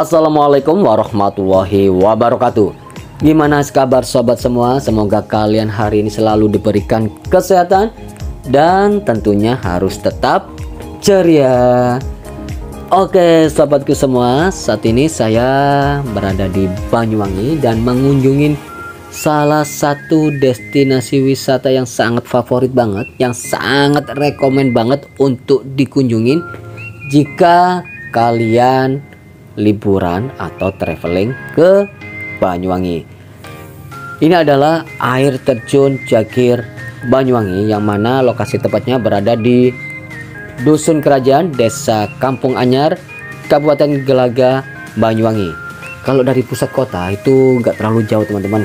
Assalamualaikum warahmatullahi wabarakatuh. Gimana kabar sobat semua? Semoga kalian hari ini selalu diberikan kesehatan dan tentunya harus tetap ceria. Oke sobatku semua, saat ini saya berada di Banyuwangi dan mengunjungi salah satu destinasi wisata yang sangat favorit banget, yang sangat rekomen banget untuk dikunjungin jika kalian liburan atau traveling ke Banyuwangi. Ini adalah air terjun Jagir Banyuwangi, yang mana lokasi tepatnya berada di Dusun Kerajaan, Desa Kampung Anyar, Kabupaten Gelaga, Banyuwangi. Kalau dari pusat kota itu nggak terlalu jauh teman-teman,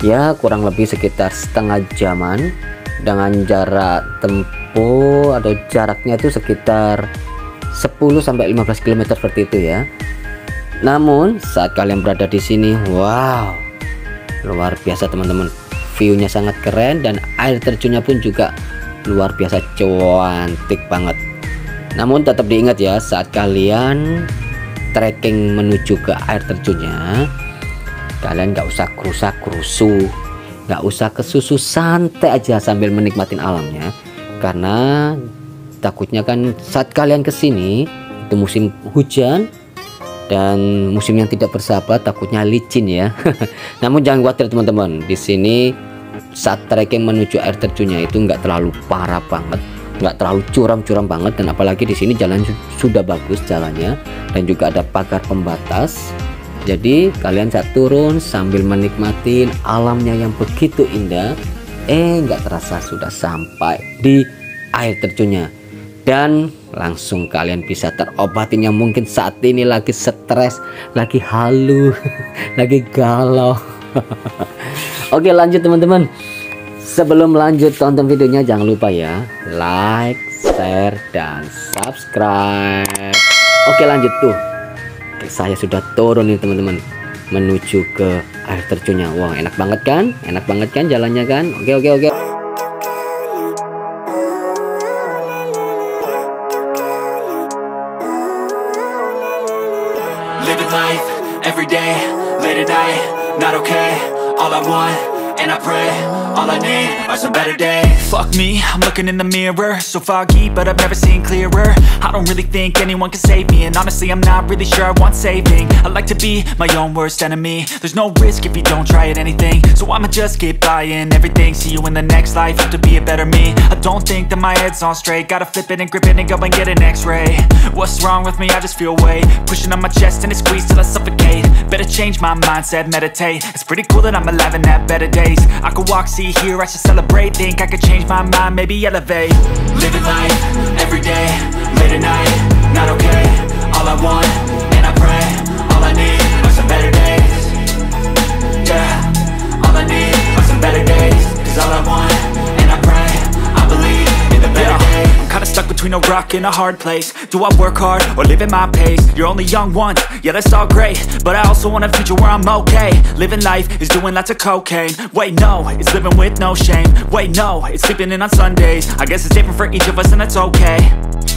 ya kurang lebih sekitar setengah jaman, dengan jarak tempuh atau jaraknya itu sekitar 10-15 km seperti itu ya. Namun saat kalian berada di sini, wow, luar biasa teman-teman. View-nya sangat keren dan air terjunnya pun juga luar biasa cantik banget. Namun tetap diingat ya, saat kalian trekking menuju ke air terjunnya, kalian nggak usah kerusa-kerusu, nggak usah kesusu, santai aja sambil menikmatin alamnya. Karena takutnya kan saat kalian kesini itu musim hujan dan musim yang tidak bersahabat, takutnya licin ya. Namun jangan khawatir teman-teman, di sini saat trekking menuju air terjunnya itu nggak terlalu parah banget, nggak terlalu curam-curam banget, dan apalagi di sini jalan sudah bagus jalannya dan juga ada pagar pembatas. Jadi kalian saat turun sambil menikmatin alamnya yang begitu indah, nggak terasa sudah sampai di air terjunnya. Dan langsung kalian bisa terobatin yang mungkin saat ini lagi stres, lagi halu, lagi galau. Oke lanjut teman-teman. Sebelum lanjut tonton videonya, jangan lupa ya like, share, dan subscribe. Oke lanjut tuh. Oke, saya sudah turun nih teman-teman, menuju ke air terjunnya. Wah enak banget kan? Enak banget kan jalannya kan? Oke. Living life, every day, late at night, not okay. All I want, and I pray, all I need are some better days. Fuck me, I'm looking in the mirror, so foggy, but I've never seen clearer. I don't really think anyone can save me, and honestly I'm not really sure I want saving. I like to be my own worst enemy. There's no risk if you don't try at anything, so I'ma just keep buying everything. See you in the next life, have to be a better me. I don't think that my head's on straight, gotta flip it and grip it and go and get an x-ray. What's wrong with me? I just feel weight pushing on my chest and it squeezes till I suffocate. Better change my mindset, meditate. It's pretty cool that I'm alive and have better days. I could walk, see, hear, I should celebrate. Think I could change my mind, maybe elevate. Living life, every day, late at night, not okay. All I want, and I pray, all I need are some better days. Yeah, all I need are some better days. Cause all I want, and I pray, I believe in the better days. I'm kinda stuck between a rock and a hard place. Do I work hard or live at my pace? You're only young once, yeah that's all great, but I also want a future where I'm okay. Living life is doing lots of cocaine. Wait no, it's living with no shame. Wait no, it's sleeping in on Sundays. I guess it's different for each of us and that's okay.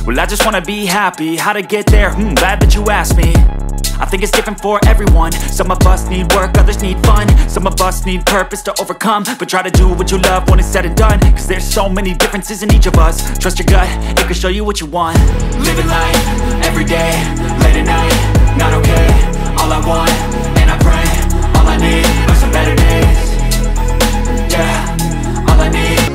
Well I just wanna be happy, how to get there? Glad that you asked me. I think it's different for everyone. Some of us need work, others need fun. Some of us need purpose to overcome. But try to do what you love when it's said and done. Cause there's so many differences in each of us. Trust your gut, it can show you what you want. Living life, every day, late at night, not okay. All I want, and I pray, all I need are some better days. Yeah, all I need.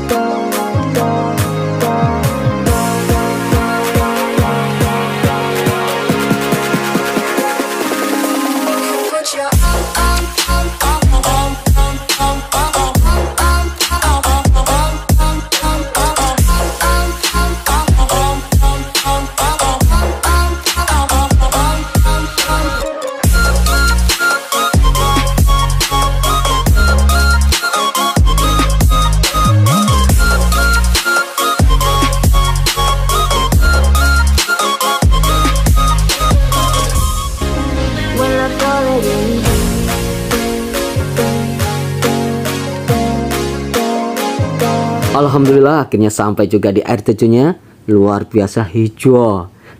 Alhamdulillah akhirnya sampai juga di air terjunnya. Luar biasa hijau